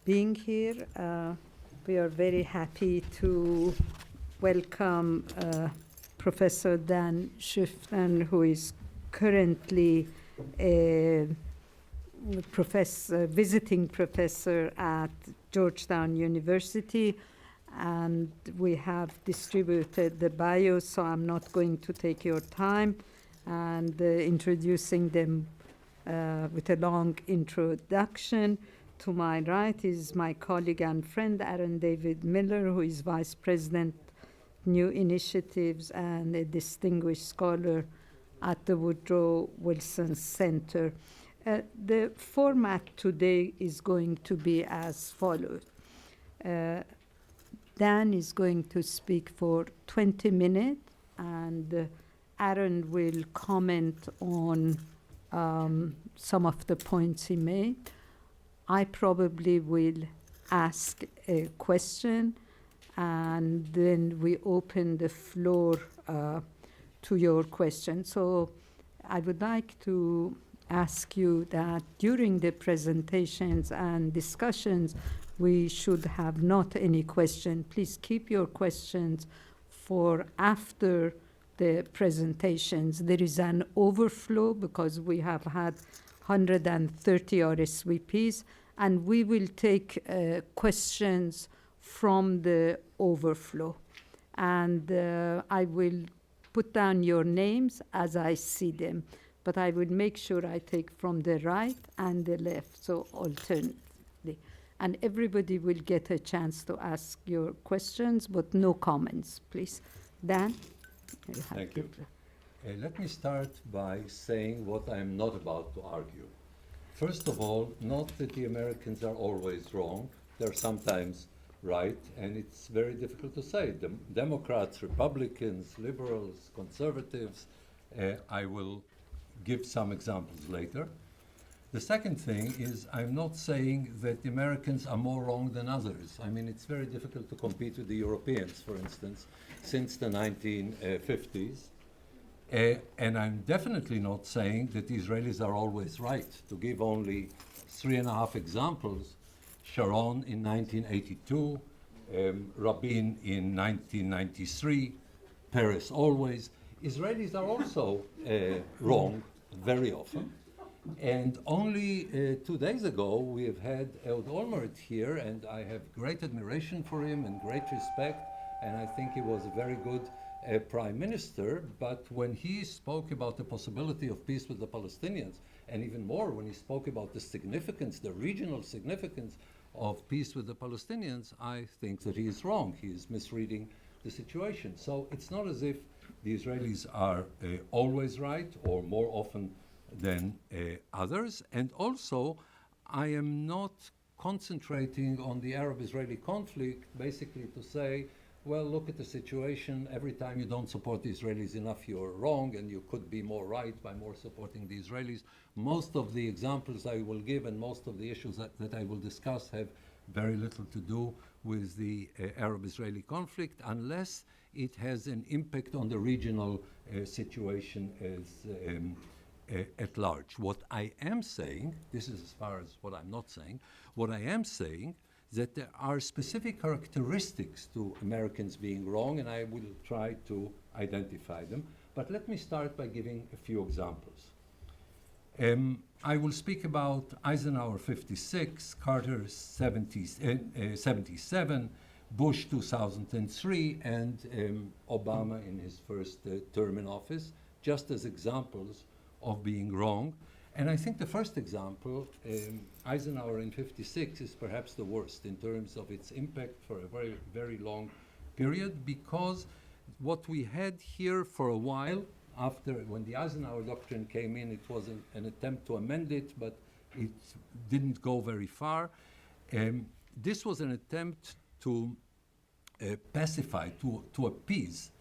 being here. We are very happy to welcome Professor Dan Schiffman, who is currently a visiting professor at Georgetown University. And we have distributed the bios, so I'm not going to take your time and introducing them with a long introduction. To my right is my colleague and friend, Aaron David Miller, who is Vice President, New Initiatives, and a distinguished scholar at the Woodrow Wilson Center. The format today is going to be as follows. Dan is going to speak for 20 minutes, and Aaron will comment on some of the points he made. I probably will ask a question, and then we open the floor to your question. So I would like to ask you that during the presentations and discussions, we should have not any question. Please keep your questions for after the presentations. There is an overflow because we have had 130 RSVPs, and we will take questions from the overflow. And I will put down your names as I see them, but I will make sure I take from the right and the left, so alternately. And everybody will get a chance to ask your questions, but no comments, please. Dan? Thank you. Let me start by saying what I'm not about to argue. First of all, not that the Americans are always wrong. They're sometimes right, and it's very difficult to say. Democrats, Republicans, liberals, conservatives, I will give some examples later. The second thing is I'm not saying that the Americans are more wrong than others. I mean, it's very difficult to compete with the Europeans, for instance, since the 1950s. And I'm definitely not saying that the Israelis are always right. To give only 3.5 examples, Sharon in 1982, Rabin in 1993, Peres always. Israelis are also wrong very often. And only 2 days ago, we have had Ehud Olmert here, and I have great admiration for him and great respect, and I think he was a very good prime minister. But when he spoke about the possibility of peace with the Palestinians, and even more when he spoke about the significance, the regional significance of peace with the Palestinians, I think that he is wrong. He is misreading the situation. So it's not as if the Israelis are always right or more often than others. And also, I am not concentrating on the Arab-Israeli conflict basically to say, well, look at the situation. Every time you don't support the Israelis enough, you're wrong, and you could be more right by more supporting the Israelis. Most of the examples I will give and most of the issues that I will discuss have very little to do with the Arab-Israeli conflict unless it has an impact on the regional situation as at large. What I am saying, this is as far as what I'm not saying, what I am saying that there are specific characteristics to Americans being wrong, and I will try to identify them. But let me start by giving a few examples. I will speak about Eisenhower 56, Carter 77, Bush 2003, and Obama in his first term in office, just as examples of being wrong. And I think the first example, Eisenhower in 56, is perhaps the worst in terms of its impact for a very, very long period, because what we had here for a while, after when the Eisenhower Doctrine came in, it was an attempt to amend it, but it didn't go very far. This was an attempt to pacify, to appease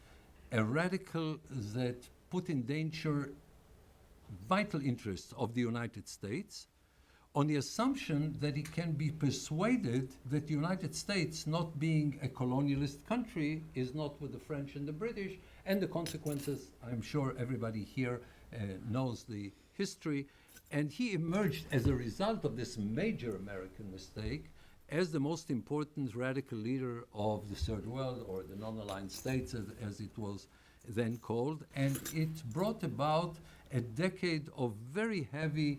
a radical that put in danger vital interests of the United States on the assumption that it can be persuaded that the United States, not being a colonialist country, is not with the French and the British, and the consequences, I'm sure everybody here knows the history. And he emerged as a result of this major American mistake as the most important radical leader of the Third World, or the non-aligned states as it was then called, and it brought about a decade of very heavy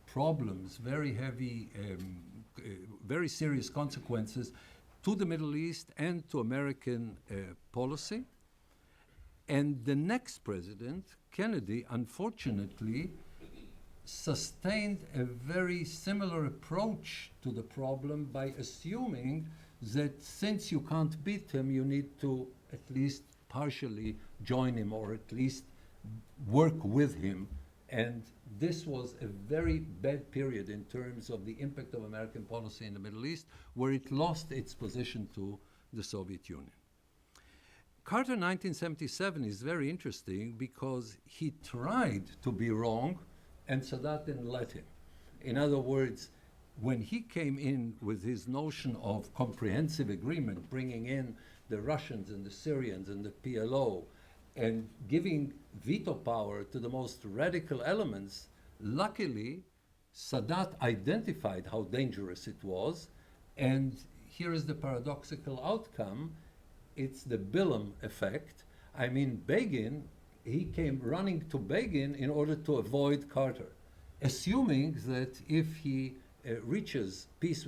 problems, very heavy, very serious consequences to the Middle East and to American policy. And the next president, Kennedy, unfortunately, sustained a very similar approach to the problem by assuming that since you can't beat him, you need to at least partially join him, or at least work with him. And this was a very bad period in terms of the impact of American policy in the Middle East, where it lost its position to the Soviet Union. Carter 1977 is very interesting because he tried to be wrong, and Sadat didn't let him. In other words, when he came in with his notion of comprehensive agreement, bringing in the Russians and the Syrians and the PLO, and giving veto power to the most radical elements, luckily, Sadat identified how dangerous it was, and here is the paradoxical outcome. It's the Bilam effect. I mean, Begin, he came running to Begin in order to avoid Carter, assuming that if he suggests peace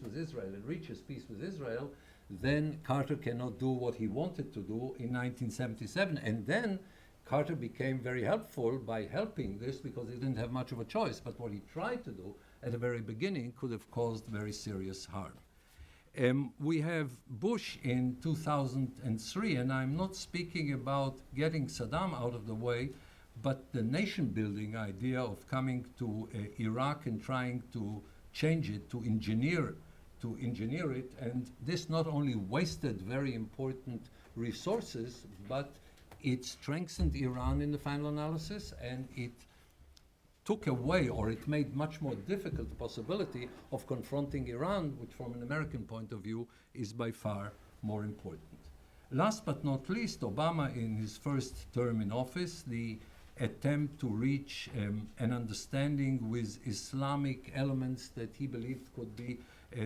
with Israel and reaches peace with Israel, then Carter cannot do what he wanted to do in 1977. And then Carter became very helpful by helping this because he didn't have much of a choice. But what he tried to do at the very beginning could have caused very serious harm. We have Bush in 2003, and I'm not speaking about getting Saddam out of the way, but the nation-building idea of coming to Iraq and trying to change it, to engineer it, and this not only wasted very important resources, but it strengthened Iran in the final analysis, and it took away, or it made much more difficult the possibility of confronting Iran, which from an American point of view is by far more important. Last but not least, Obama in his first term in office, the attempt to reach an understanding with Islamic elements that he believed could be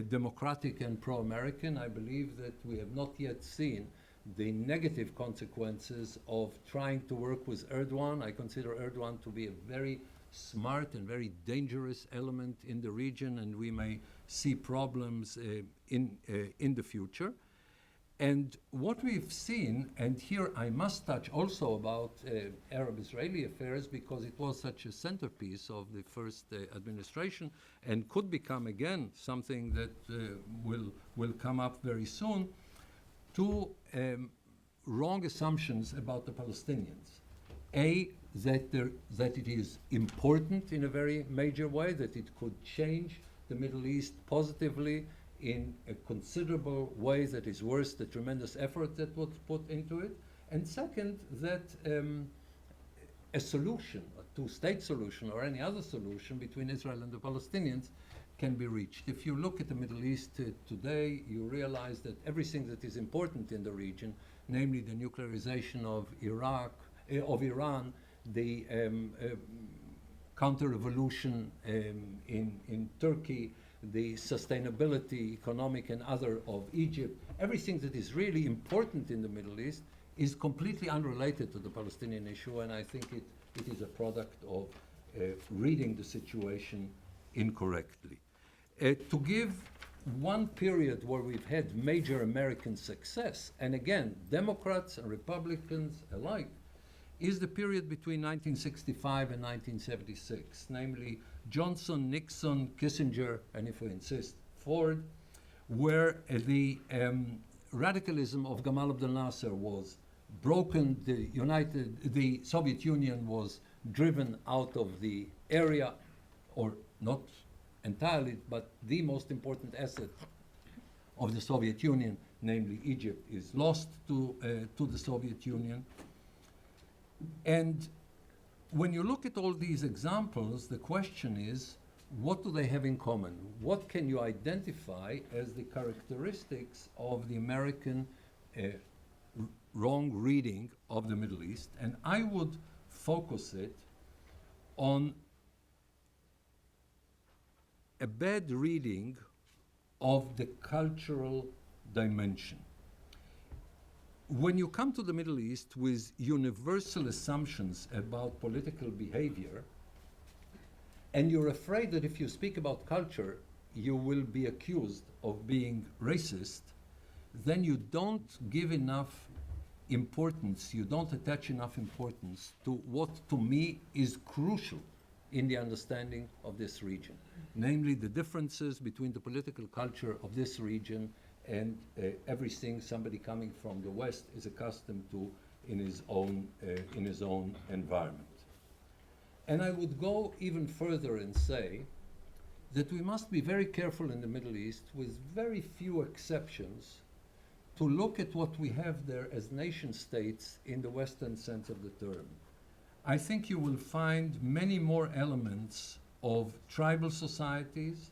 democratic and pro-American. I believe that we have not yet seen the negative consequences of trying to work with Erdogan. I consider Erdogan to be a very smart and very dangerous element in the region, and we may see problems in the future. And what we've seen, and here I must touch also about Arab-Israeli affairs because it was such a centerpiece of the first administration and could become again something that will come up very soon, two wrong assumptions about the Palestinians. That it is important in a very major way, that it could change the Middle East positively in a considerable way that is worth the tremendous effort that was put into it. And second, that a solution, a two-state solution or any other solution between Israel and the Palestinians can be reached. If you look at the Middle East today, you realize that everything that is important in the region, namely the nuclearization of Iran, the counter-revolution in Turkey, the sustainability, economic and other, of Egypt, everything that is really important in the Middle East is completely unrelated to the Palestinian issue, and I think it is a product of reading the situation incorrectly. To give one period where we've had major American success, and again, Democrats and Republicans alike, is the period between 1965 and 1976, namely Johnson, Nixon, Kissinger, and if we insist, Ford, where the radicalism of Gamal Abdel Nasser was broken, the Soviet Union was driven out of the area, or not entirely, but the most important asset of the Soviet Union, namely Egypt, is lost to the Soviet Union. And when you look at all these examples, the question is, what do they have in common? What can you identify as the characteristics of the American wrong reading of the Middle East? And I would focus it on a bad reading of the cultural dimension. When you come to the Middle East with universal assumptions about political behavior, and you're afraid that if you speak about culture, you will be accused of being racist, then you don't give enough importance, you don't attach enough importance to what to me is crucial in the understanding of this region, namely the differences between the political culture of this region and everything somebody coming from the West is accustomed to in his own environment. And I would go even further and say that we must be very careful in the Middle East, with very few exceptions, to look at what we have there as nation states in the Western sense of the term. I think you will find many more elements of tribal societies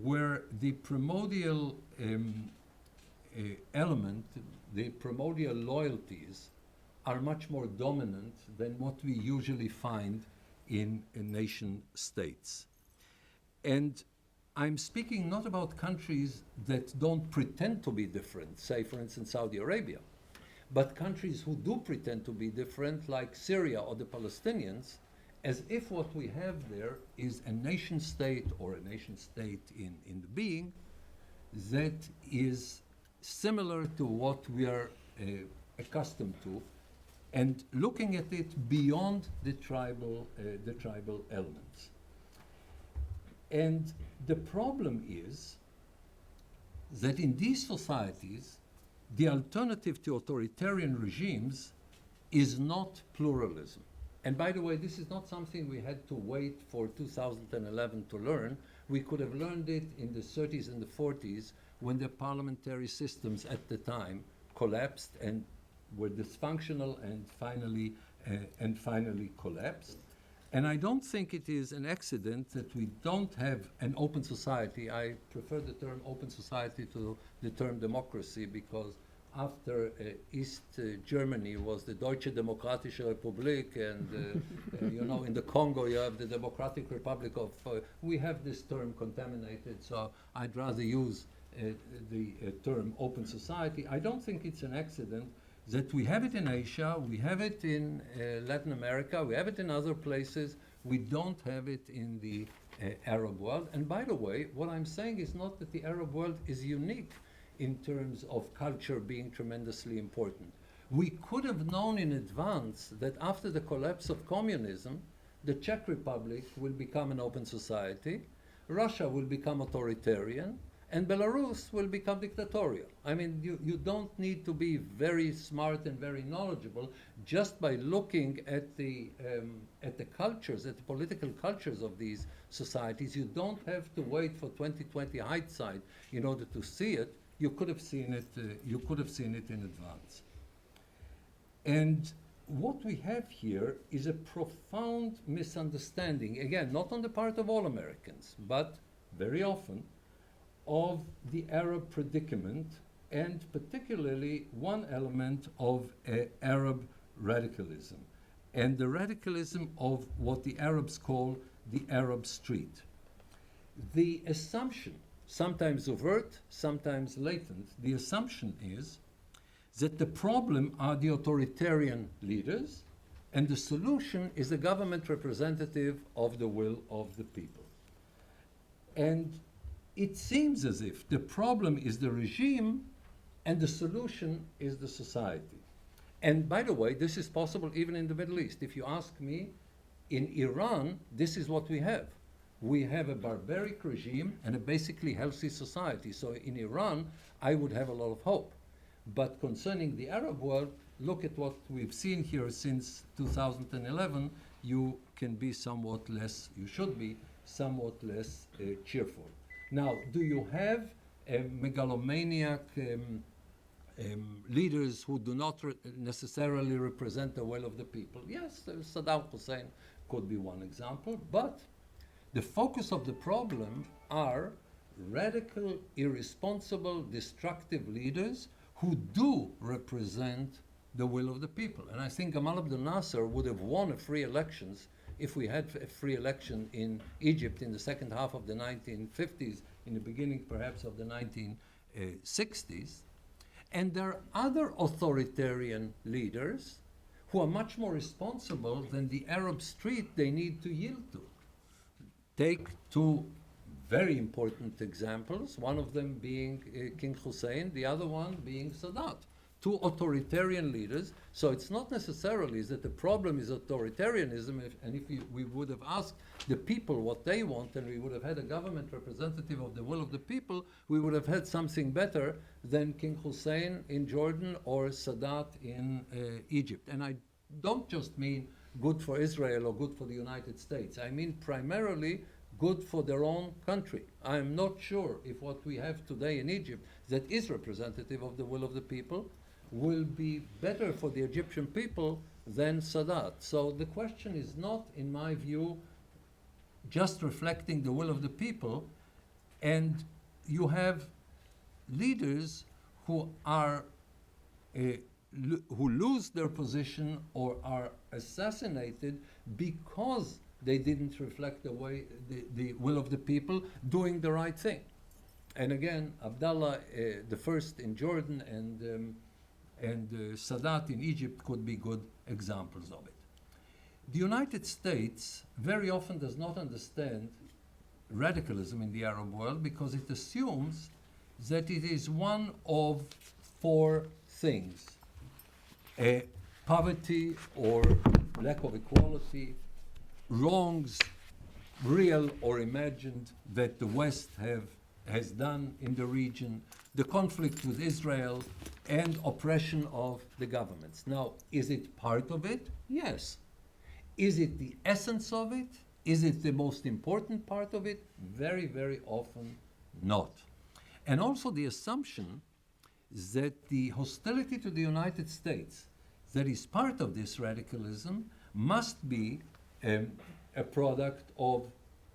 where the primordial element, the primordial loyalties, are much more dominant than what we usually find in nation states. And I'm speaking not about countries that don't pretend to be different, say for instance Saudi Arabia, but countries who do pretend to be different, like Syria or the Palestinians, as if what we have there is a nation state, or a nation state in the being, that is similar to what we are accustomed to, and looking at it beyond the tribal elements. And the problem is that in these societies, the alternative to authoritarian regimes is not pluralism. And by the way, this is not something we had to wait for 2011 to learn. We could have learned it in the 30s and the 40s, when the parliamentary systems at the time collapsed and were dysfunctional and finally collapsed. And I don't think it is an accident that we don't have an open society. I prefer the term open society to the term democracy, because after East Germany was the Deutsche Demokratische Republik, and you know, in the Congo you have the Democratic Republic of, we have this term contaminated, so I'd rather use the term open society. I don't think it's an accident that we have it in Asia, we have it in Latin America, we have it in other places. We don't have it in the Arab world. And by the way, what I'm saying is not that the Arab world is unique in terms of culture being tremendously important. We could have known in advance that after the collapse of communism, the Czech Republic will become an open society, Russia will become authoritarian, and Belarus will become dictatorial. I mean, you don't need to be very smart and very knowledgeable. Just by looking at the cultures, at the political cultures of these societies, you don't have to wait for 2020 hindsight in order to see it. You could have seen it. You could have seen it in advance. And what we have here is a profound misunderstanding. Again, not on the part of all Americans, but very often, of the Arab predicament, and particularly one element of Arab radicalism, and the radicalism of what the Arabs call the Arab street. The assumption, sometimes overt, sometimes latent, the assumption is that the problem are the authoritarian leaders, and the solution is a government representative of the will of the people. And it seems as if the problem is the regime and the solution is the society. And by the way, this is possible even in the Middle East. If you ask me, in Iran, this is what we have. We have a barbaric regime and a basically healthy society. So in Iran, I would have a lot of hope. But concerning the Arab world, look at what we've seen here since 2011. You can be somewhat less, you should be somewhat less cheerful. Now, do you have megalomaniac leaders who do not necessarily represent the will of the people? Yes, Saddam Hussein could be one example, but the focus of the problem are radical, irresponsible, destructive leaders who do represent the will of the people. And I think Gamal Abdel Nasser would have won free elections if we had a free election in Egypt in the second half of the 1950s, in the beginning perhaps of the 1960s. And there are other authoritarian leaders who are much more responsible than the Arab street they need to yield to. Take two very important examples, one of them being King Hussein, the other one being Sadat. Two authoritarian leaders. So it's not necessarily that the problem is authoritarianism, and if we would have asked the people what they want, and we would have had a government representative of the will of the people, we would have had something better than King Hussein in Jordan or Sadat in Egypt. And I don't just mean good for Israel or good for the United States. I mean primarily good for their own country. I am not sure if what we have today in Egypt that is representative of the will of the people will be better for the Egyptian people than Sadat. So the question is not, in my view, just reflecting the will of the people, and you have leaders who are who lose their position or are assassinated because they didn't reflect the will of the people doing the right thing. And again, Abdallah the first in Jordan and Sadat in Egypt could be good examples of it. The United States very often does not understand radicalism in the Arab world because it assumes that it is one of four things: poverty or lack of equality, wrongs, real or imagined, that the West has done in the region, the conflict with Israel, and oppression of the governments. Now, is it part of it? Yes. Is it the essence of it? Is it the most important part of it? Very, very often not. And also the assumption that the hostility to the United States that is part of this radicalism must be a product of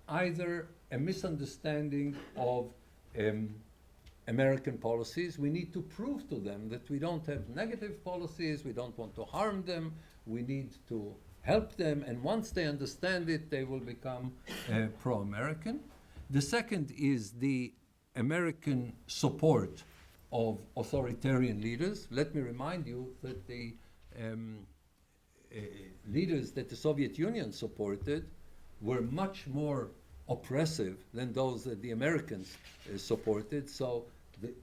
either a misunderstanding of American policies. We need to prove to them that we don't have negative policies, we don't want to harm them, we need to help them, and once they understand it, they will become pro-American. The second is the American support of authoritarian leaders. Let me remind you that the leaders that the Soviet Union supported were much more oppressive than those that the Americans supported. So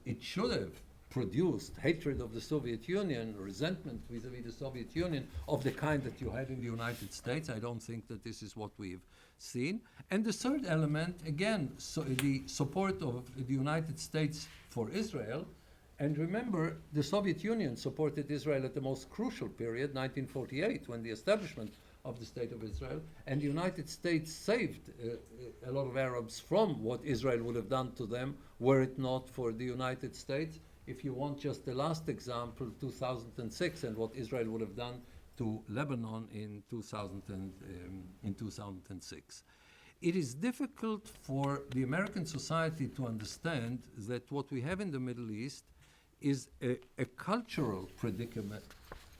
it should have produced hatred of the Soviet Union, resentment vis-a-vis the Soviet Union of the kind that you had in the United States. I don't think that this is what we've seen. And the third element, again, so the support of the United States for Israel. And remember, the Soviet Union supported Israel at the most crucial period, 1948, when the establishment of the State of Israel, and the United States saved a lot of Arabs from what Israel would have done to them were it not for the United States. If you want just the last example, 2006, and what Israel would have done to Lebanon in 2006. It is difficult for the American society to understand that what we have in the Middle East is a cultural predicament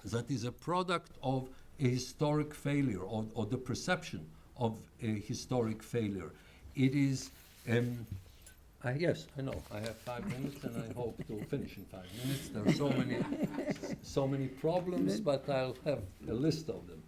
that is a product of a historic failure or the perception of a historic failure. It is, yes, I know, I have 5 minutes and I hope to finish in 5 minutes. There are so many problems, but I'll have a list of them.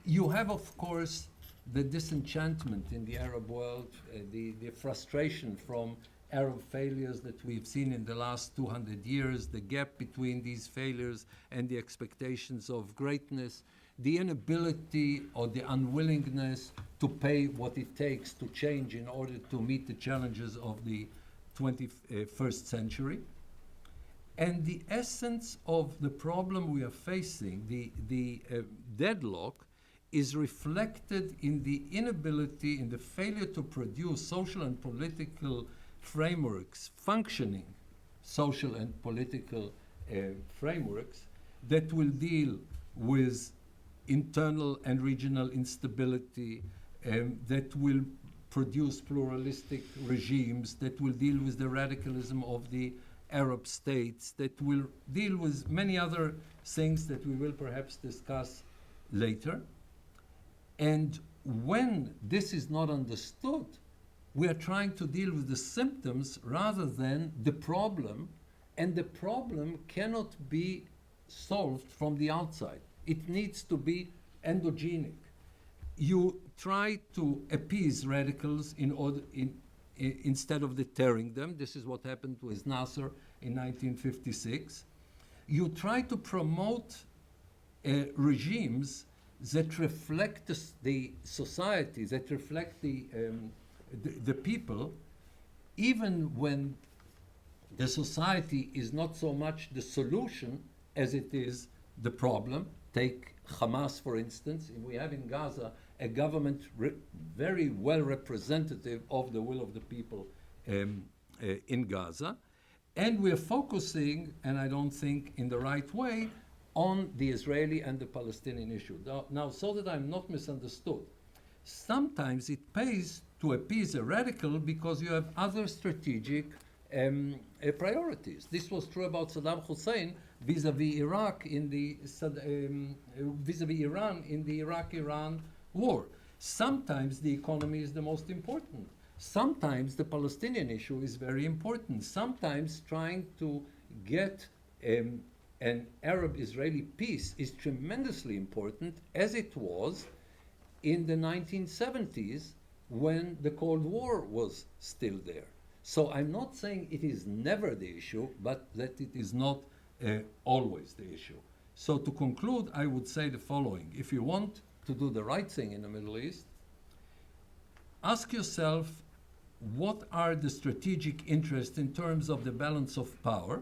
You have, of course, the disenchantment in the Arab world, the frustration from Arab failures that we've seen in the last 200 years, the gap between these failures and the expectations of greatness, the inability or the unwillingness to pay what it takes to change in order to meet the challenges of the 21st century. And the essence of the problem we are facing, the deadlock, is reflected in the inability, in the failure to produce social and political frameworks, functioning social and political frameworks that will deal with internal and regional instability, that will produce pluralistic regimes, that will deal with the radicalism of the Arab states, that will deal with many other things that we will perhaps discuss later. And when this is not understood, we are trying to deal with the symptoms rather than the problem, and the problem cannot be solved from the outside. It needs to be endogenic. You try to appease radicals instead of deterring them. This is what happened with Nasser in 1956. You try to promote regimes that reflect the society, that reflect the people, even when the society is not so much the solution as it is the problem. Take Hamas, for instance. We have in Gaza a government very well representative of the will of the people in Gaza. And we're focusing, and I don't think in the right way, on the Israeli and the Palestinian issue. Now, so that I'm not misunderstood, sometimes it pays to appease a radical because you have other strategic priorities. This was true about Saddam Hussein vis-a-vis Iraq in the vis-a-vis Iran in the Iraq-Iran war. Sometimes the economy is the most important. Sometimes the Palestinian issue is very important. Sometimes trying to get an Arab-Israeli peace is tremendously important, as it was in the 1970s when the Cold War was still there. So I'm not saying it is never the issue, but that it is not always the issue. So to conclude, I would say the following. If you want to do the right thing in the Middle East, ask yourself, what are the strategic interests in terms of the balance of power,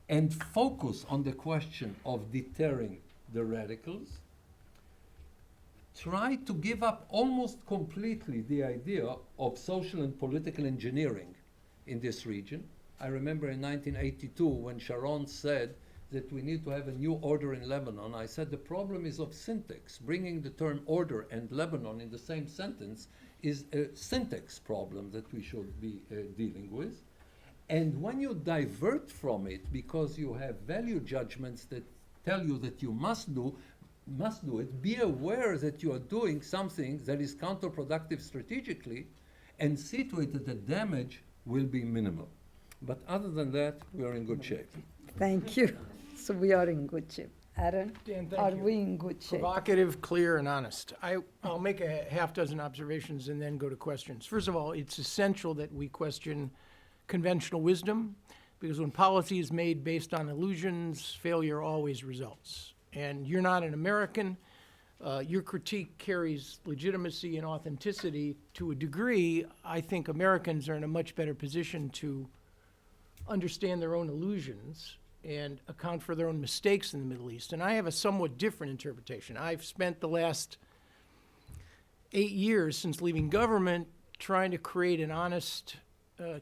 and focus on the question of deterring the radicals. Try to give up almost completely the idea of social and political engineering in this region. I remember in 1982 when Sharon said that we need to have a new order in Lebanon. I said the problem is of syntax. Bringing the term order and Lebanon in the same sentence is a syntax problem that we should be dealing with. And when you divert from it because you have value judgments that tell you that you must do it, be aware that you are doing something that is counterproductive strategically, and see to it that the damage will be minimal. But other than that, we are in good shape. Thank you. So we are in good shape. Aaron, Dan, thank are you. we in good shape? Provocative, clear, and honest. I'll make a half dozen observations and then go to questions. First of all, it's essential that we question conventional wisdom, because when policy is made based on illusions, failure always results. And you're not an American. Your critique carries legitimacy and authenticity to a degree. I think Americans are in a much better position to understand their own illusions and account for their own mistakes in the Middle East. And I have a somewhat different interpretation. I've spent the last 8 years since leaving government trying to create an honest,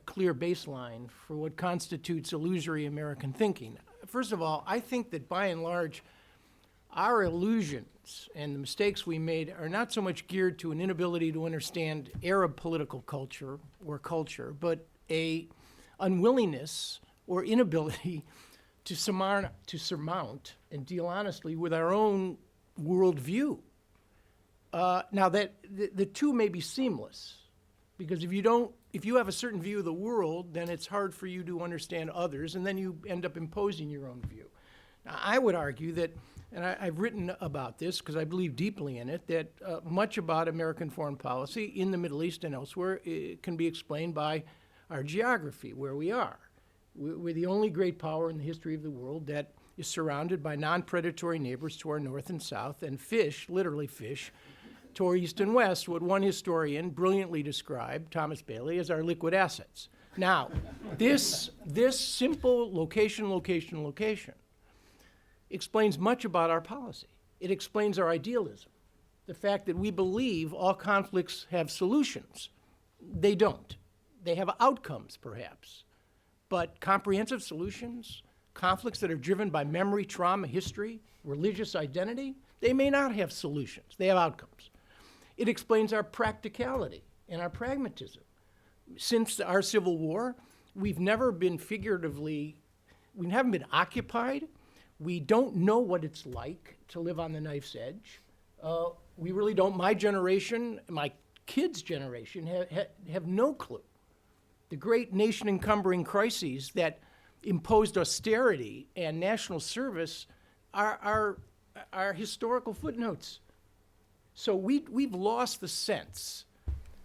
clear baseline for what constitutes illusory American thinking. First of all, I think that by and large, our illusions and the mistakes we made are not so much geared to an inability to understand Arab political culture, but a unwillingness or inability to surmount and deal honestly with our own worldview. Now that the two may be seamless, because if you have a certain view of the world, then it's hard for you to understand others, and then you end up imposing your own view. Now, I would argue that, and I've written about this because I believe deeply in it, that much about American foreign policy in the Middle East and elsewhere can be explained by our geography, where we are. We're the only great power in the history of the world that is surrounded by non-predatory neighbors to our north and south, and fish, literally fish, to our east and west, what one historian brilliantly described, Thomas Bailey, as our liquid assets. Now, this simple location explains much about our policy. It explains our idealism, the fact that we believe all conflicts have solutions. They don't. They have outcomes, perhaps. But comprehensive solutions, conflicts that are driven by memory, trauma, history, religious identity, they may not have solutions. They have outcomes. It explains our practicality and our pragmatism. Since our Civil War, we haven't been occupied, We don't know what it's like to live on the knife's edge. We really don't. My generation, my kids' generation, have no clue. The great nation-encumbering crises that imposed austerity and national service are historical footnotes. So we've lost the sense.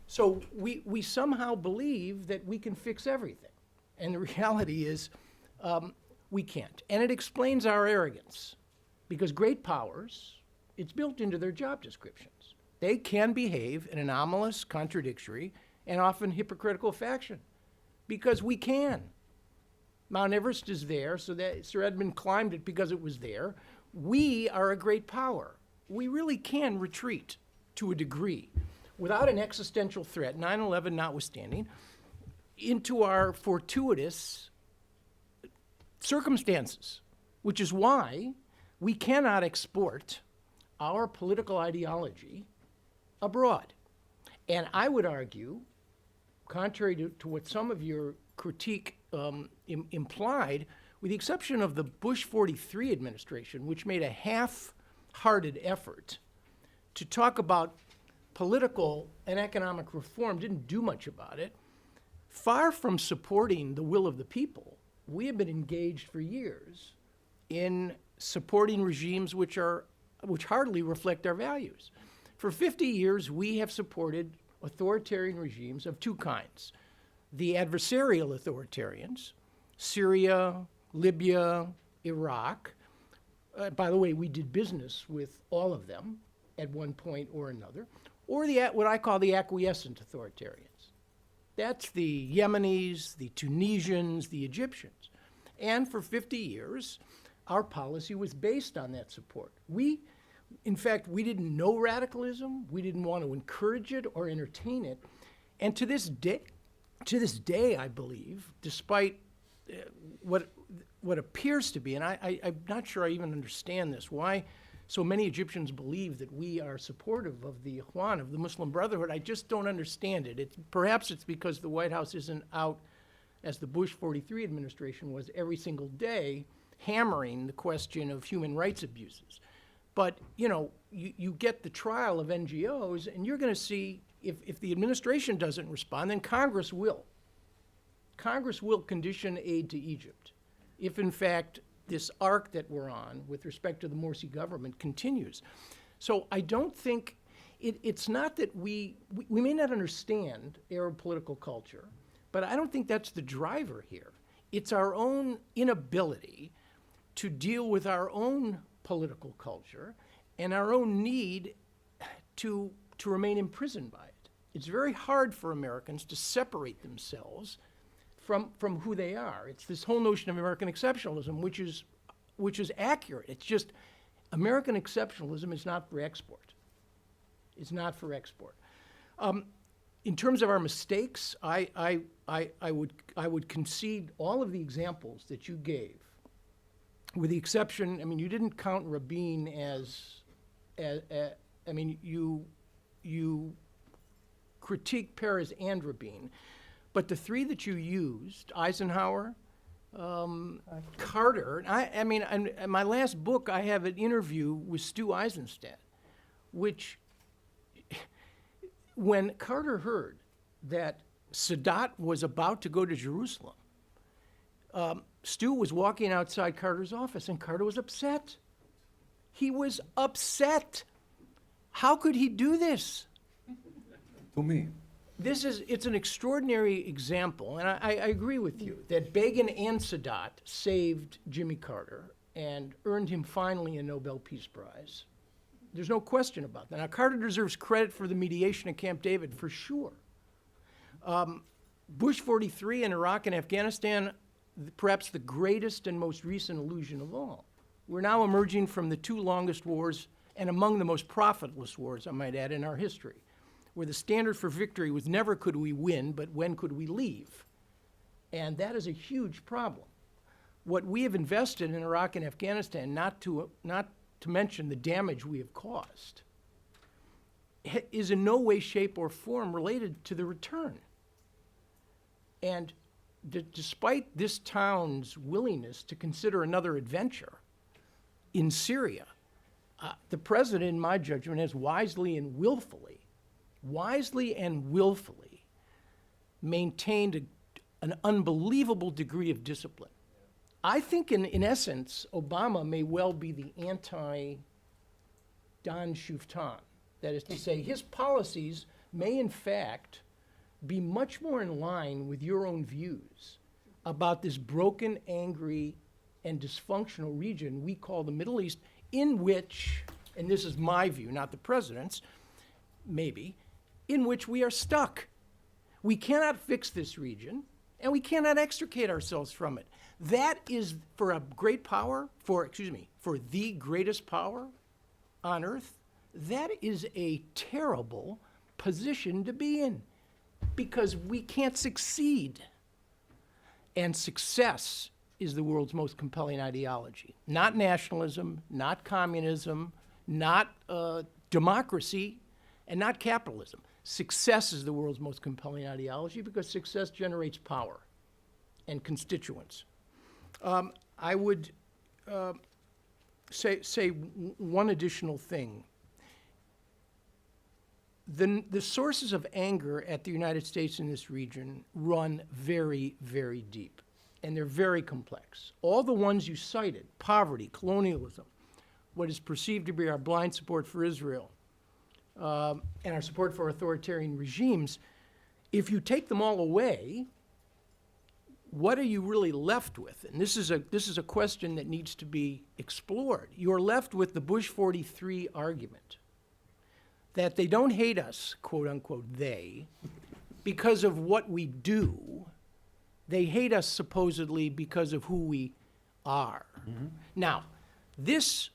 So we somehow believe that we can fix everything. And the reality is we can't. And it explains our arrogance. Because great powers, it's built into their job descriptions. They can behave in anomalous, contradictory, and often hypocritical fashion. Because we can. Mount Everest is there, so that Sir Edmund climbed it because it was there. We are a great power. We really can retreat to a degree without an existential threat, 9/11 notwithstanding, into our fortuitous circumstances, which is why we cannot export our political ideology abroad. And I would argue, contrary to what some of your critique implied, with the exception of the Bush 43 administration, which made a half-hearted effort to talk about political and economic reform, didn't do much about it, far from supporting the will of the people, we have been engaged for years in supporting regimes which hardly reflect our values. For 50 years, we have supported authoritarian regimes of two kinds. The adversarial authoritarians, Syria, Libya, Iraq. By the way, we did business with all of them at one point or another. Or what I call the acquiescent authoritarians. That's the Yemenis, the Tunisians, the Egyptians. And for 50 years, our policy was based on that support. In fact, we didn't know radicalism. We didn't want to encourage it or entertain it. And to this day, I believe, despite what appears to be, and I'm not sure I even understand this, why so many Egyptians believe that we are supportive of the Ikhwan, of the Muslim Brotherhood. I just don't understand it. Perhaps it's because the White House isn't out, as the Bush 43 administration was, every single day, hammering the question of human rights abuses. But, you get the trial of NGOs, and you're going to see, if the administration doesn't respond, then Congress will. Congress will condition aid to Egypt if, in fact, this arc that we're on with respect to the Morsi government continues. So I don't think, it's not that we may not understand Arab political culture, but I don't think that's the driver here. It's our own inability to deal with our own political culture and our own need to remain imprisoned by it. It's very hard for Americans to separate themselves from who they are. It's this whole notion of American exceptionalism, which is accurate. It's just American exceptionalism is not for export. It's not for export. In terms of our mistakes, I would concede all of the examples that you gave, with the exception, you didn't count Rabin as you critique Peres and Rabin, but the three that you used, Eisenhower, Carter, in my last book, I have an interview with Stu Eisenstadt, which, when Carter heard that Sadat was about to go to Jerusalem, Stu was walking outside Carter's office, and Carter was upset. He was upset. How could he do this? To me. It's an extraordinary example, and I agree with you that Begin and Sadat saved Jimmy Carter and earned him finally a Nobel Peace Prize. There's no question about that. Now, Carter deserves credit for the mediation at Camp David, for sure. Bush 43 in Iraq and Afghanistan, perhaps the greatest and most recent illusion of all. We're now emerging from the two longest wars and among the most profitless wars, I might add, in our history, where the standard for victory was never could we win, but when could we leave? And that is a huge problem. What we have invested in Iraq and Afghanistan, not to mention the damage we have caused, is in no way, shape, or form related to the return. And despite this town's willingness to consider another adventure, in Syria, the president, in my judgment, has wisely and willfully maintained an unbelievable degree of discipline. I think, in essence, Obama may well be the anti-Don Shuftan. That is to say, his policies may, in fact, be much more in line with your own views about this broken, angry, and dysfunctional region we call the Middle East, in which, and this is my view, not the president's, maybe, in which we are stuck. We cannot fix this region, and we cannot extricate ourselves from it. That is, for a great power, for the greatest power on earth, that is a terrible position to be in, because we can't succeed. And success is the world's most compelling ideology. Not nationalism, not communism, not democracy, and not capitalism. Success is the world's most compelling ideology because success generates power and constituents. I would say one additional thing. The sources of anger at the United States in this region run very, very deep, and they're very complex. All the ones you cited, poverty, colonialism, what is perceived to be our blind support for Israel, and our support for authoritarian regimes, if you take them all away, what are you really left with? And this is a question that needs to be explored. You're left with the Bush 43 argument that they don't hate us, quote unquote, they, because of what we do. They hate us supposedly because of who we are. Mm-hmm. Now, this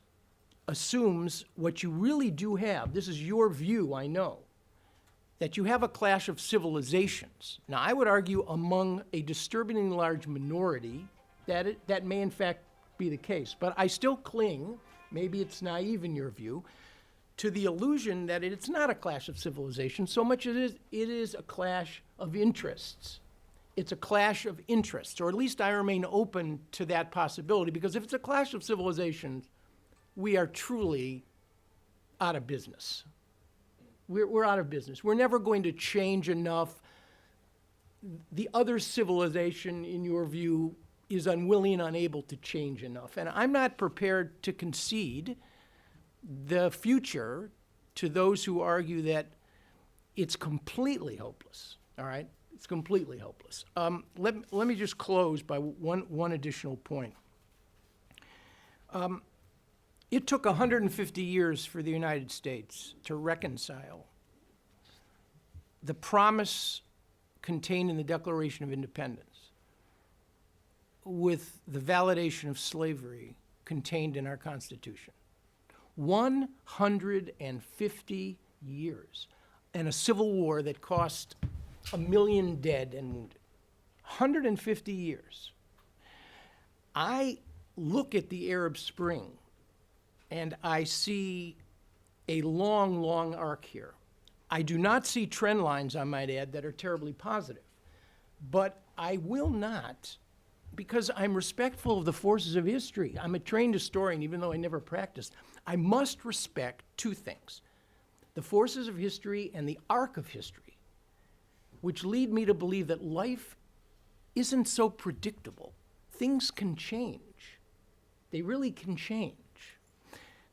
assumes what you really do have, this is your view, I know, that you have a clash of civilizations. Now, I would argue among a disturbingly large minority that may in fact be the case. But I still cling, maybe it's naive in your view, to the illusion that it's not a clash of civilizations so much as it is a clash of interests. It's a clash of interests, or at least I remain open to that possibility, because if it's a clash of civilizations, we are truly out of business. We're out of business. We're never going to change enough. The other civilization, in your view, is unwilling and unable to change enough. And I'm not prepared to concede the future to those who argue that it's completely hopeless, all right? It's completely hopeless. Let me just close by one additional point. It took 150 years for the United States to reconcile the promise contained in the Declaration of Independence with the validation of slavery contained in our Constitution. 150 years, and a civil war that cost 1 million dead and wounded. 150 years. I look at the Arab Spring, and I see a long, long arc here. I do not see trend lines, I might add, that are terribly positive. But I will not, because I'm respectful of the forces of history. I'm a trained historian, even though I never practiced. I must respect two things: the forces of history and the arc of history, which lead me to believe that life isn't so predictable. Things can change. They really can change.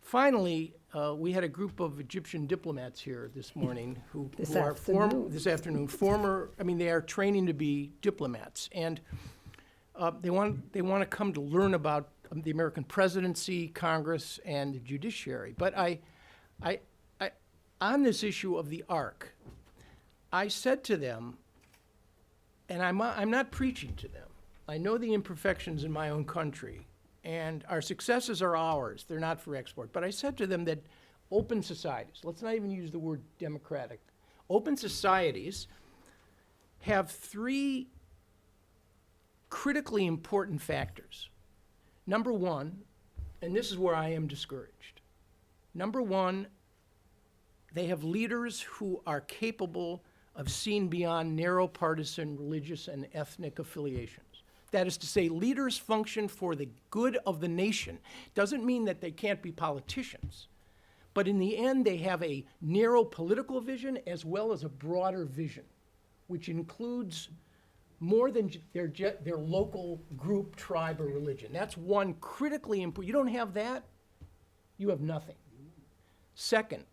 Finally, we had a group of Egyptian diplomats here this morning This they are training to be diplomats. And they want to come to learn about the American presidency, Congress, and the judiciary. But I on this issue of the arc, I said to them, and I'm not preaching to them, I know the imperfections in my own country, and our successes are ours. They're not for export. But I said to them that open societies, let's not even use the word democratic, open societies have three critically important factors. Number one, and this is where I am discouraged. Number one, they have leaders who are capable of seeing beyond narrow partisan, religious, and ethnic affiliations. That is to say, leaders function for the good of the nation. Doesn't mean that they can't be politicians. But in the end, they have a narrow political vision as well as a broader vision, which includes more than their local group, tribe, or religion. That's one critically important. You don't have that, you have nothing. Second,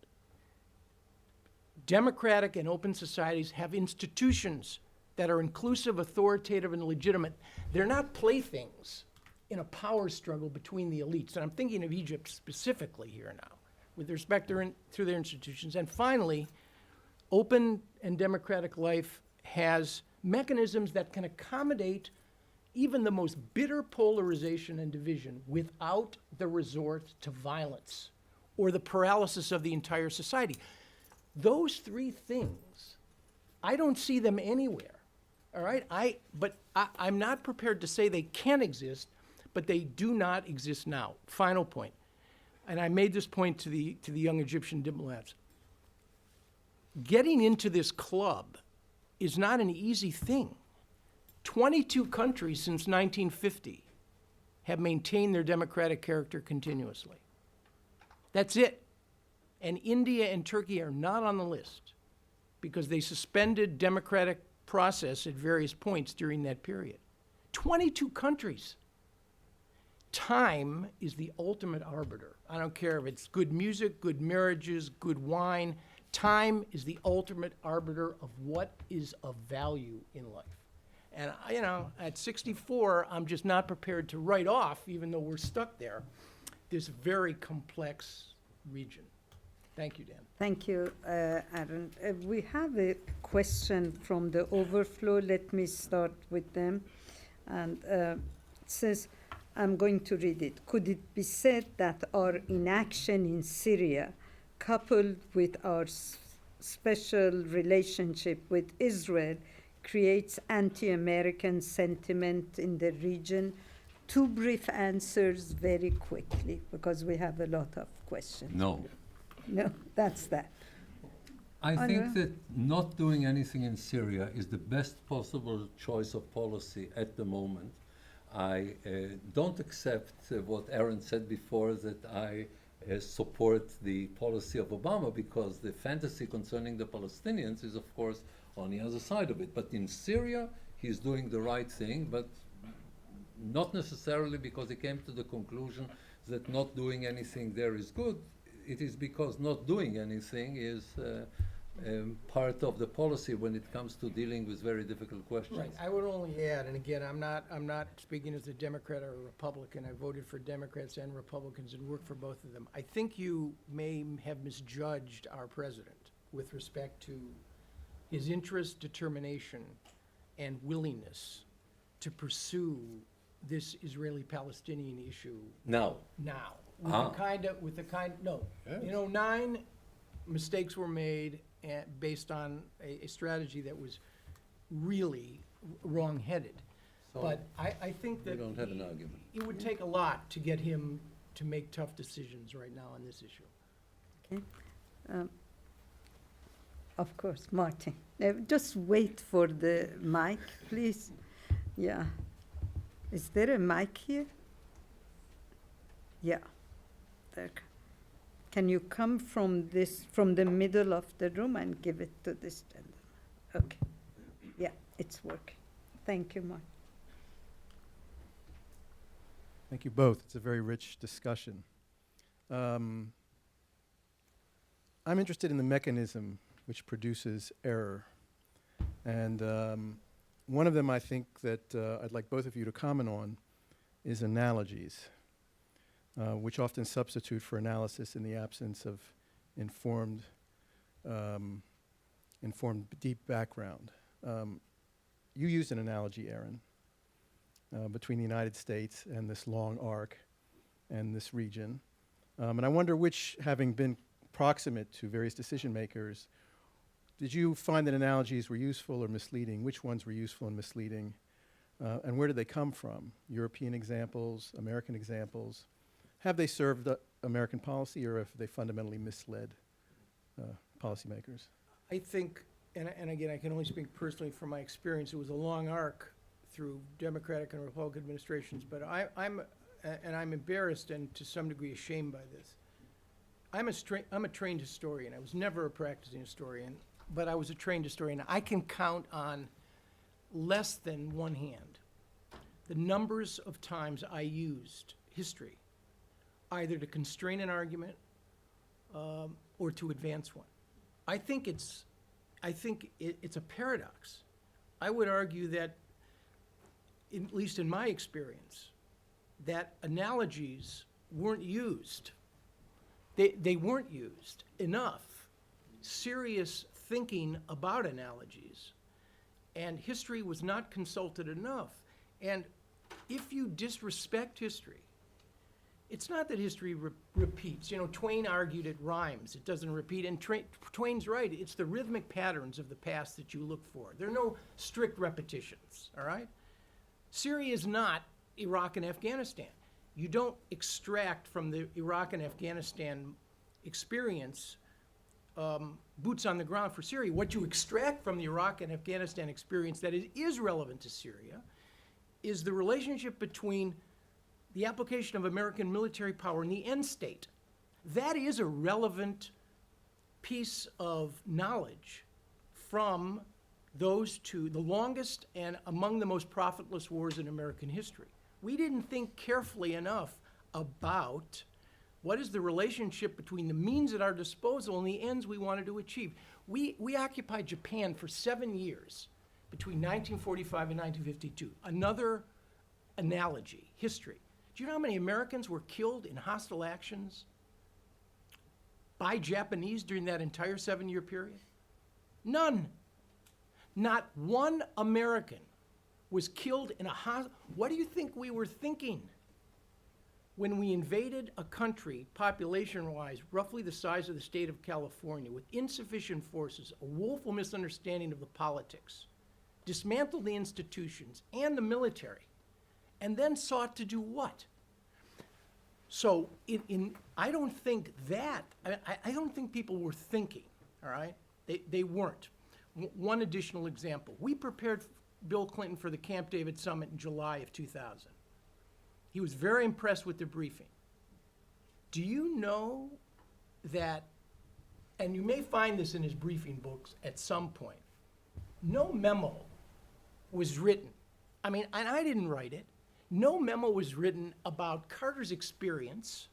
democratic and open societies have institutions that are inclusive, authoritative, and legitimate. They're not playthings in a power struggle between the elites. And I'm thinking of Egypt specifically here now, with respect to their institutions. And finally, open and democratic life has mechanisms that can accommodate even the most bitter polarization and division without the resort to violence or the paralysis of the entire society. Those three things, I don't see them anywhere. All right, I'm not prepared to say they can exist, but they do not exist now. Final point, and I made this point to the young Egyptian diplomats. Getting into this club is not an easy thing. 22 countries since 1950 have maintained their democratic character continuously. That's it. And India and Turkey are not on the list because they suspended democratic process at various points during that period. 22 countries. Time is the ultimate arbiter. I don't care if it's good music, good marriages, good wine. Time is the ultimate arbiter of what is of value in life. And, at 64, I'm just not prepared to write off, even though we're stuck there, this very complex region. Thank you, Dan. Thank you, Aaron. We have a question from the overflow. Let me start with them. And it says, I'm going to read it. Could it be said that our inaction in Syria, coupled with our special relationship with Israel, creates anti-American sentiment in the region? Two brief answers very quickly, because we have a lot of questions. No. No, that's that. I think Andrea? that not doing anything in Syria is the best possible choice of policy at the moment. I don't accept what Aaron said before, that I support the policy of Obama, because the fantasy concerning the Palestinians is, of course, on the other side of it. But in Syria, he's doing the right thing, but not necessarily because he came to the conclusion that not doing anything there is good. It is because not doing anything is part of the policy when it comes to dealing with very difficult questions. Right. I would only add, and again, I'm not speaking as a Democrat or a Republican. I voted for Democrats and Republicans and worked for both of them. I think you may have misjudged our president with respect to his interest, determination, and willingness to pursue this Israeli-Palestinian issue Now, with no. Yes. In 2009, mistakes were made based on a strategy that was really wrong-headed. So But I think that we don't have an argument. it would take a lot to get him to make tough decisions right now on this issue. Okay. Of course, Martin. Just wait for the mic, please. Yeah. Is there a mic here? Yeah. There. Can you come from the middle of the room and give it to this gentleman? Okay. Yeah, it's working. Thank you, Mark. Thank you both. It's a very rich discussion. I'm interested in the mechanism which produces error. And one of them I think that I'd like both of you to comment on is analogies, which often substitute for analysis in the absence of informed deep background. You used an analogy, Aaron, between the United States and this long arc and this region. And I wonder which, having been proximate to various decision makers, did you find that analogies were useful or misleading? Which ones were useful and misleading? And where did they come from? European examples, American examples? Have they served American policy, or have they fundamentally misled policymakers? I think, and again, I can only speak personally from my experience, it was a long arc through Democratic and Republican administrations, but I'm embarrassed and to some degree ashamed by this. I'm a trained historian. I was never a practicing historian, but I was a trained historian. I can count on less than one hand the numbers of times I used history, either to constrain an argument or to advance one. I think it's a paradox. I would argue that, at least in my experience, that analogies weren't used. They weren't used enough. Serious thinking about analogies, and history was not consulted enough. And if you disrespect history, it's not that history repeats. You know, Twain argued it rhymes, it doesn't repeat, and Twain's right. It's the rhythmic patterns of the past that you look for. There are no strict repetitions, all right? Syria is not Iraq and Afghanistan. You don't extract from the Iraq and Afghanistan experience boots on the ground for Syria. What you extract from the Iraq and Afghanistan experience that is relevant to Syria is the relationship between the application of American military power and the end state. That is a relevant piece of knowledge from those two, the longest and among the most profitless wars in American history. We didn't think carefully enough about what is the relationship between the means at our disposal and the ends we wanted to achieve. We occupied Japan for 7 years between 1945 and 1952. Another analogy, history. Do you know how many Americans were killed in hostile actions by Japanese during that entire 7-year period? None. Not one American was killed in a hostile. What do you think we were thinking when we invaded a country, population-wise, roughly the size of the state of California, with insufficient forces, a woeful misunderstanding of the politics, dismantled the institutions and the military, and then sought to do what? So I don't think that, I don't think people were thinking, all right? They weren't. One additional example. We prepared Bill Clinton for the Camp David Summit in July of 2000. He was very impressed with the briefing. Do you know that, and you may find this in his briefing books at some point, no memo was written. I mean, and I didn't write it. No memo was written about Carter's experience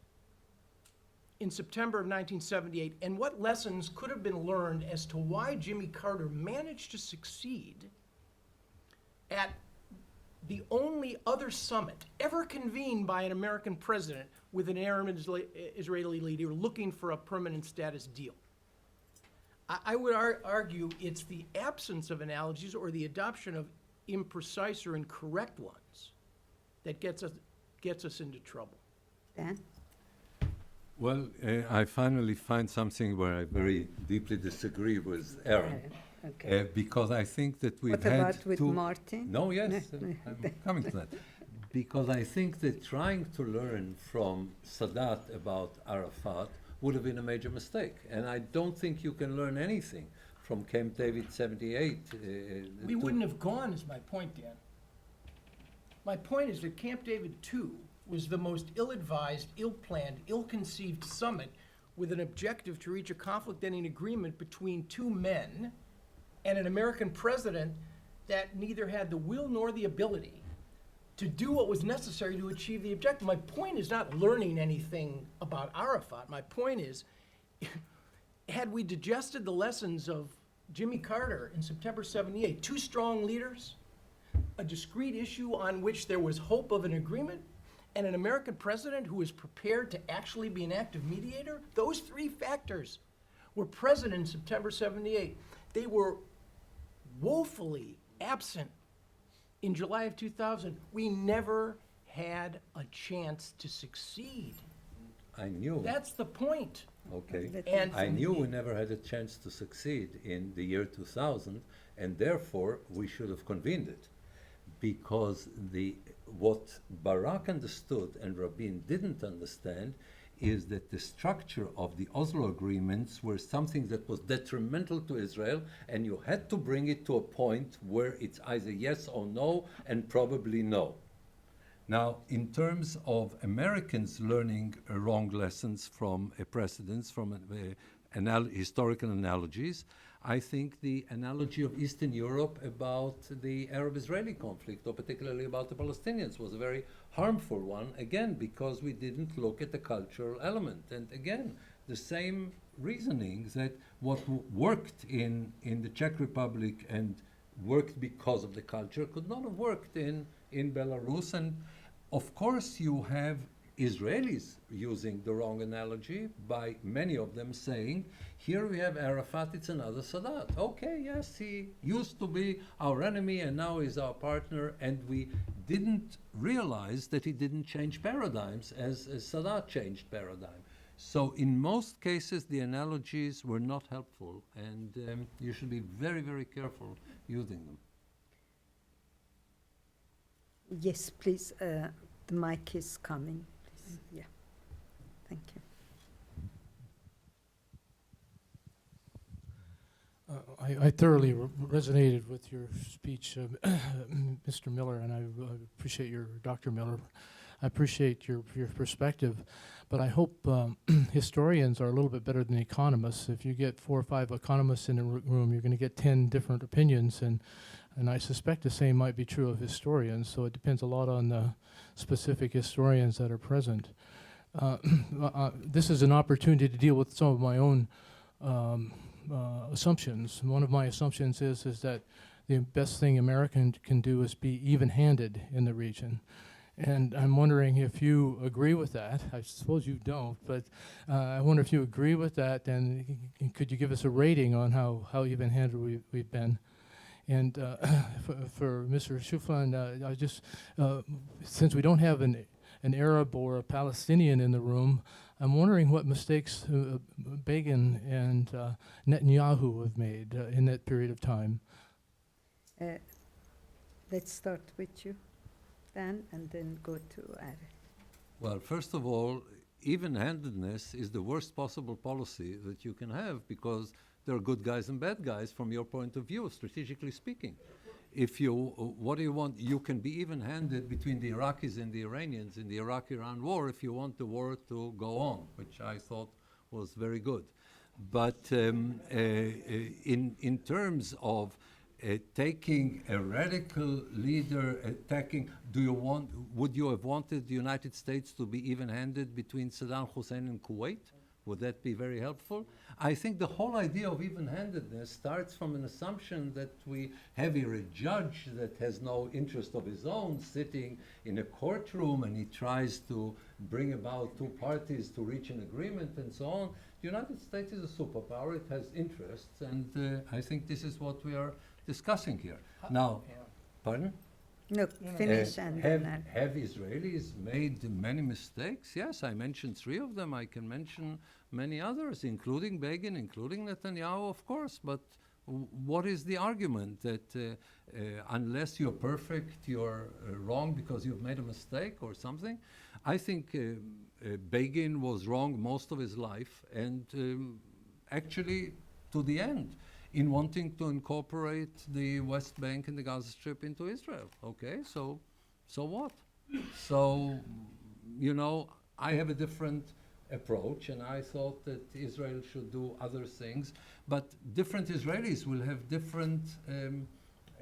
in September of 1978 and what lessons could have been learned as to why Jimmy Carter managed to succeed at the only other summit ever convened by an American president with an Arab Israeli leader looking for a permanent status deal. I would argue it's the absence of analogies or the adoption of imprecise or incorrect ones that gets us into trouble. Dan? Well, I finally find something where I very deeply disagree with Aaron. Okay. Because I think that we've What had about with to... Martin? No, yes, I'm coming to that. Because I think that trying to learn from Sadat about Arafat would have been a major mistake. And I don't think you can learn anything from Camp David 78. We wouldn't have gone, is my point, Dan. My point is that Camp David II was the most ill-advised, ill-planned, ill-conceived summit with an objective to reach a conflict-ending agreement between two men and an American president that neither had the will nor the ability to do what was necessary to achieve the objective. My point is not learning anything about Arafat. My point is, had we digested the lessons of Jimmy Carter in September 78, two strong leaders, a discrete issue on which there was hope of an agreement, and an American president who was prepared to actually be an active mediator, those three factors were present in September 78. They were woefully absent in July of 2000. We never had a chance to succeed. I knew. That's the point. Okay. And I knew we never had a chance to succeed in the year 2000, and therefore we should have convened it. Because what Barak understood and Rabin didn't understand is that the structure of the Oslo agreements were something that was detrimental to Israel, and you had to bring it to a point where it's either yes or no, and probably no. Now, in terms of Americans learning wrong lessons from precedents, from historical analogies, I think the analogy of Eastern Europe about the Arab-Israeli conflict, or particularly about the Palestinians, was a very harmful one, again, because we didn't look at the cultural element. And again, the same reasoning that what worked in the Czech Republic and worked because of the culture could not have worked in Belarus. And of course, you have Israelis using the wrong analogy by many of them saying, here we have Arafat, it's another Sadat. Okay, yes, he used to be our enemy and now he's our partner, and we didn't realize that he didn't change paradigms as Sadat changed paradigm. So in most cases, the analogies were not helpful, and you should be very, very careful using them. Yes, please. The mic is coming. Please. Yeah. Thank you. I thoroughly resonated with your speech, Mr. Miller, and I appreciate your, Dr. Miller. I appreciate your perspective, but I hope historians are a little bit better than economists. If you get 4 or 5 economists in a room, you're going to get 10 different opinions, and I suspect the same might be true of historians, so it depends a lot on the specific historians that are present. This is an opportunity to deal with some of my own assumptions. One of my assumptions is that the best thing America can do is be even-handed in the region. And I'm wondering if you agree with that. I suppose you don't, but I wonder if you agree with that, and could you give us a rating on how even-handed we've been? And for Mr. Shufran, I just, since we don't have an Arab or a Palestinian in the room, I'm wondering what mistakes Begin and Netanyahu have made in that period of time. Let's start with you, Dan, and then go to Ari. Well, first of all, even-handedness is the worst possible policy that you can have, because there are good guys and bad guys from your point of view, strategically speaking. If you, what do you want? You can be even-handed between the Iraqis and the Iranians in the Iraq-Iran war if you want the war to go on, which I thought was very good. But in terms of taking a radical leader, would you have wanted the United States to be even-handed between Saddam Hussein and Kuwait? Would that be very helpful? I think the whole idea of even-handedness starts from an assumption that we have here a judge that has no interest of his own sitting in a courtroom, and he tries to bring about 2 parties to reach an agreement and so on. The United States is a superpower. It has interests, and I think this is what we are discussing here. Now, pardon? No, finish and then have Israelis made many mistakes? Yes, I mentioned 3 of them. I can mention many others, including Begin, including Netanyahu, of course. But what is the argument that unless you're perfect, you're wrong because you've made a mistake or something? I think Begin was wrong most of his life, and actually to the end, in wanting to incorporate the West Bank and the Gaza Strip into Israel. Okay, so what? So, you know, I have a different approach, and I thought that Israel should do other things, but different Israelis will have different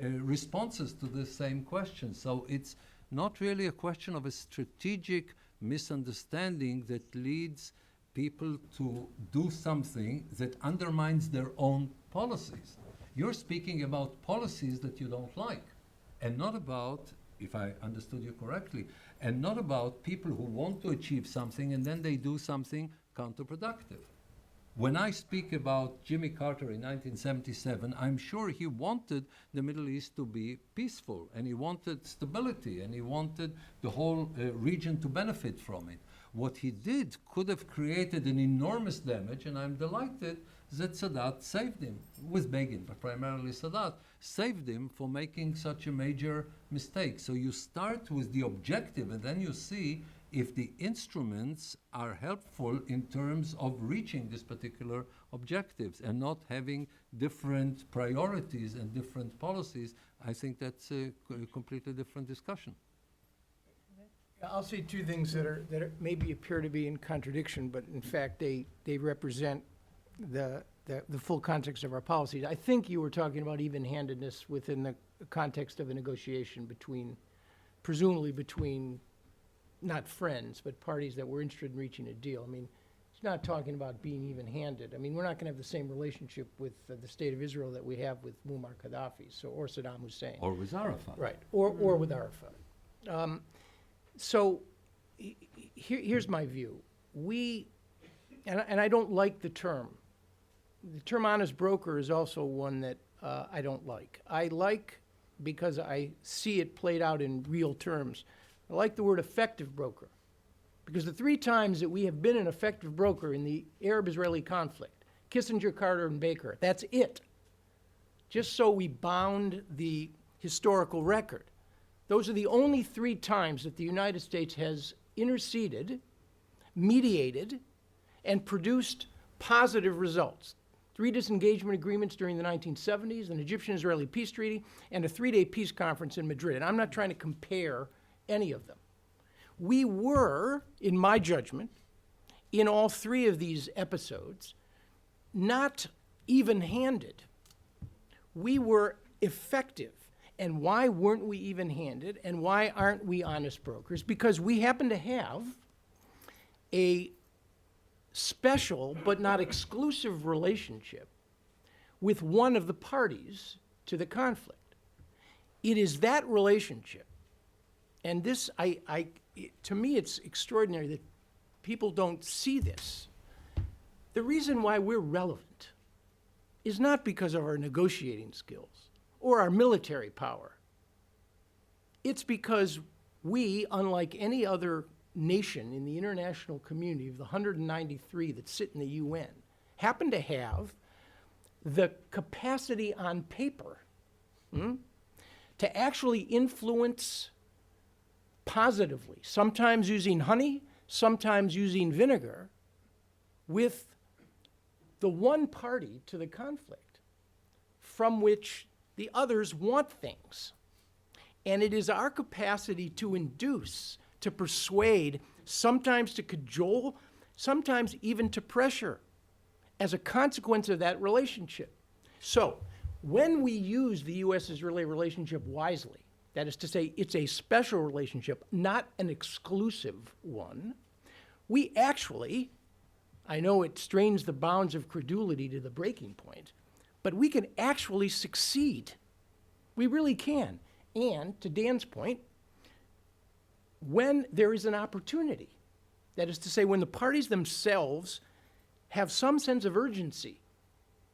responses to the same question. So it's not really a question of a strategic misunderstanding that leads people to do something that undermines their own policies. You're speaking about policies that you don't like, and not about, if I understood you correctly, and not about people who want to achieve something and then they do something counterproductive. When I speak about Jimmy Carter in 1977, I'm sure he wanted the Middle East to be peaceful, and he wanted stability, and he wanted the whole region to benefit from it. What he did could have created an enormous damage, and I'm delighted that Sadat saved him, with Begin, but primarily Sadat, saved him for making such a major mistake. So you start with the objective, and then you see if the instruments are helpful in terms of reaching these particular objectives and not having different priorities and different policies, I think that's a completely different discussion. I'll say two things that maybe appear to be in contradiction, but in fact, they represent the full context of our policies. I think you were talking about even-handedness within the context of a negotiation presumably between, not friends, but parties that were interested in reaching a deal. I mean, he's not talking about being even-handed. I mean, we're not going to have the same relationship with the state of Israel that we have with Muammar Gaddafi, or Saddam Hussein. Or with Arafat. Right, or with Arafat. Here's my view. And I don't like the term. The term honest broker is also one that I don't like. I like, because I see it played out in real terms, I like the word effective broker. Because the 3 times that we have been an effective broker in the Arab-Israeli conflict, Kissinger, Carter, and Baker, that's it. Just so we bound the historical record. Those are the only 3 times that the United States has interceded, mediated, and produced positive results. 3 disengagement agreements during the 1970s, an Egyptian-Israeli peace treaty, and a 3-day peace conference in Madrid. And I'm not trying to compare any of them. We were, in my judgment, in all 3 of these episodes, not even-handed. We were effective. And why weren't we even-handed, and why aren't we honest brokers? Because we happen to have a special but not exclusive relationship with one of the parties to the conflict. It is that relationship, and this, to me, it's extraordinary that people don't see this. The reason why we're relevant is not because of our negotiating skills or our military power. It's because we, unlike any other nation in the international community of the 193 that sit in the UN, happen to have the capacity on paper to actually influence positively, sometimes using honey, sometimes using vinegar, with the one party to the conflict from which the others want things. And it is our capacity to induce, to persuade, sometimes to cajole, sometimes even to pressure, as a consequence of that relationship. So, when we use the U.S.-Israeli relationship wisely, that is to say, it's a special relationship, not an exclusive one, we actually, I know it strains the bounds of credulity to the breaking point, but we can actually succeed. We really can. And, to Dan's point, when there is an opportunity, that is to say, when the parties themselves have some sense of urgency,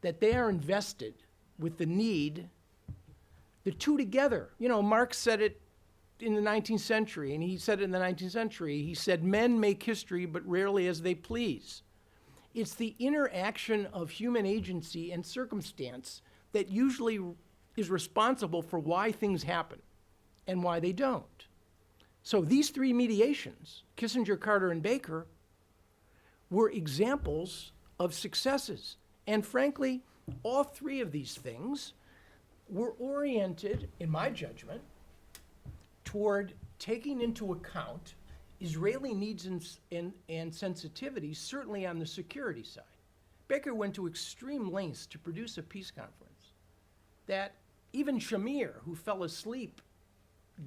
that they are invested with the need, the two together. You know, Marx said it in the 19th century, and he said it in the 19th century. He said, men make history, but rarely as they please. It's the interaction of human agency and circumstance that usually is responsible for why things happen and why they don't. So these 3 mediations, Kissinger, Carter, and Baker, were examples of successes. And frankly, all 3 of these things were oriented, in my judgment, toward taking into account Israeli needs and sensitivities, certainly on the security side. Baker went to extreme lengths to produce a peace conference that even Shamir, who fell asleep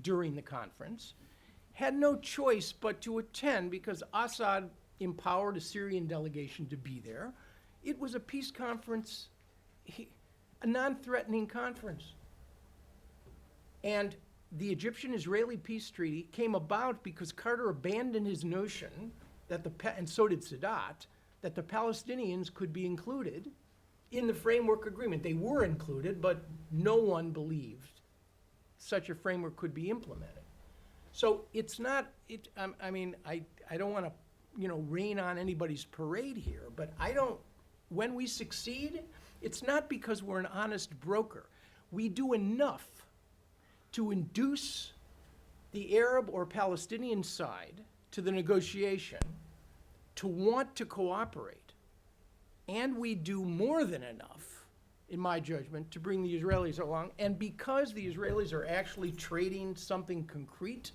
during the conference, had no choice but to attend because Assad empowered a Syrian delegation to be there. It was a peace conference, a non-threatening conference. And the Egyptian-Israeli peace treaty came about because Carter abandoned his notion that and so did Sadat, that the Palestinians could be included in the framework agreement. They were included, but no one believed such a framework could be implemented. So it's not, I don't want to, rain on anybody's parade here, but when we succeed, it's not because we're an honest broker. We do enough to induce the Arab or Palestinian side to the negotiation, to want to cooperate, and we do more than enough, in my judgment, to bring the Israelis along. And because the Israelis are actually trading something concrete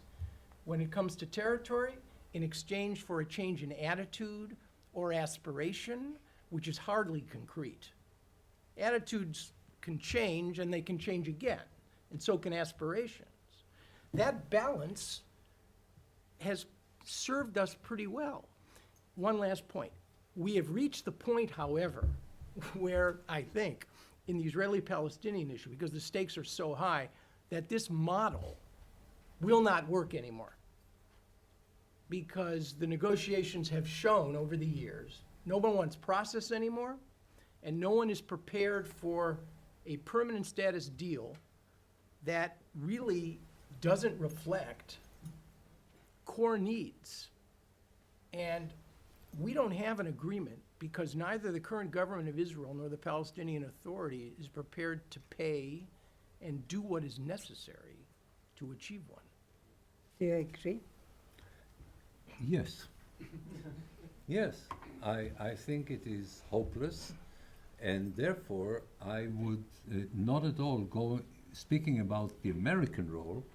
when it comes to territory in exchange for a change in attitude or aspiration, which is hardly concrete. Attitudes can change and they can change again, and so can aspirations. That balance has served us pretty well. One last point. We have reached the point, however, where I think in the Israeli-Palestinian issue, because the stakes are so high, that this model will not work anymore. Because the negotiations have shown over the years, no one wants process anymore, and no one is prepared for a permanent status deal that really doesn't reflect core needs. And we don't have an agreement because neither the current government of Israel nor the Palestinian Authority is prepared to pay and do what is necessary to achieve one. Do you agree? Yes. Yes, I think it is hopeless, and therefore I would not at all go, speaking about the American role,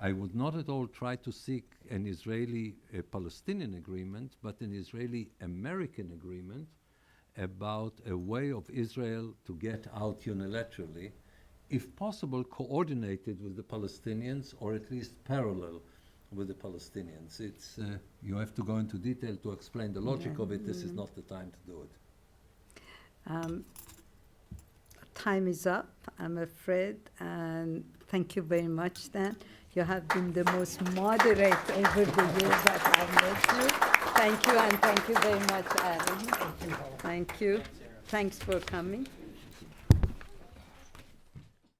I would not at all try to seek an Israeli-Palestinian agreement, but an Israeli-American agreement about a way of Israel to get out unilaterally, if possible coordinated with the Palestinians, or at least parallel with the Palestinians. It's, you have to go into detail to explain the logic of it. This is not the time to do it. Time is up, I'm afraid, and thank you very much, Dan. You have been the most moderate over the years that I've met you. Thank you, and thank you very much, Aaron. Thank you. Thanks for coming.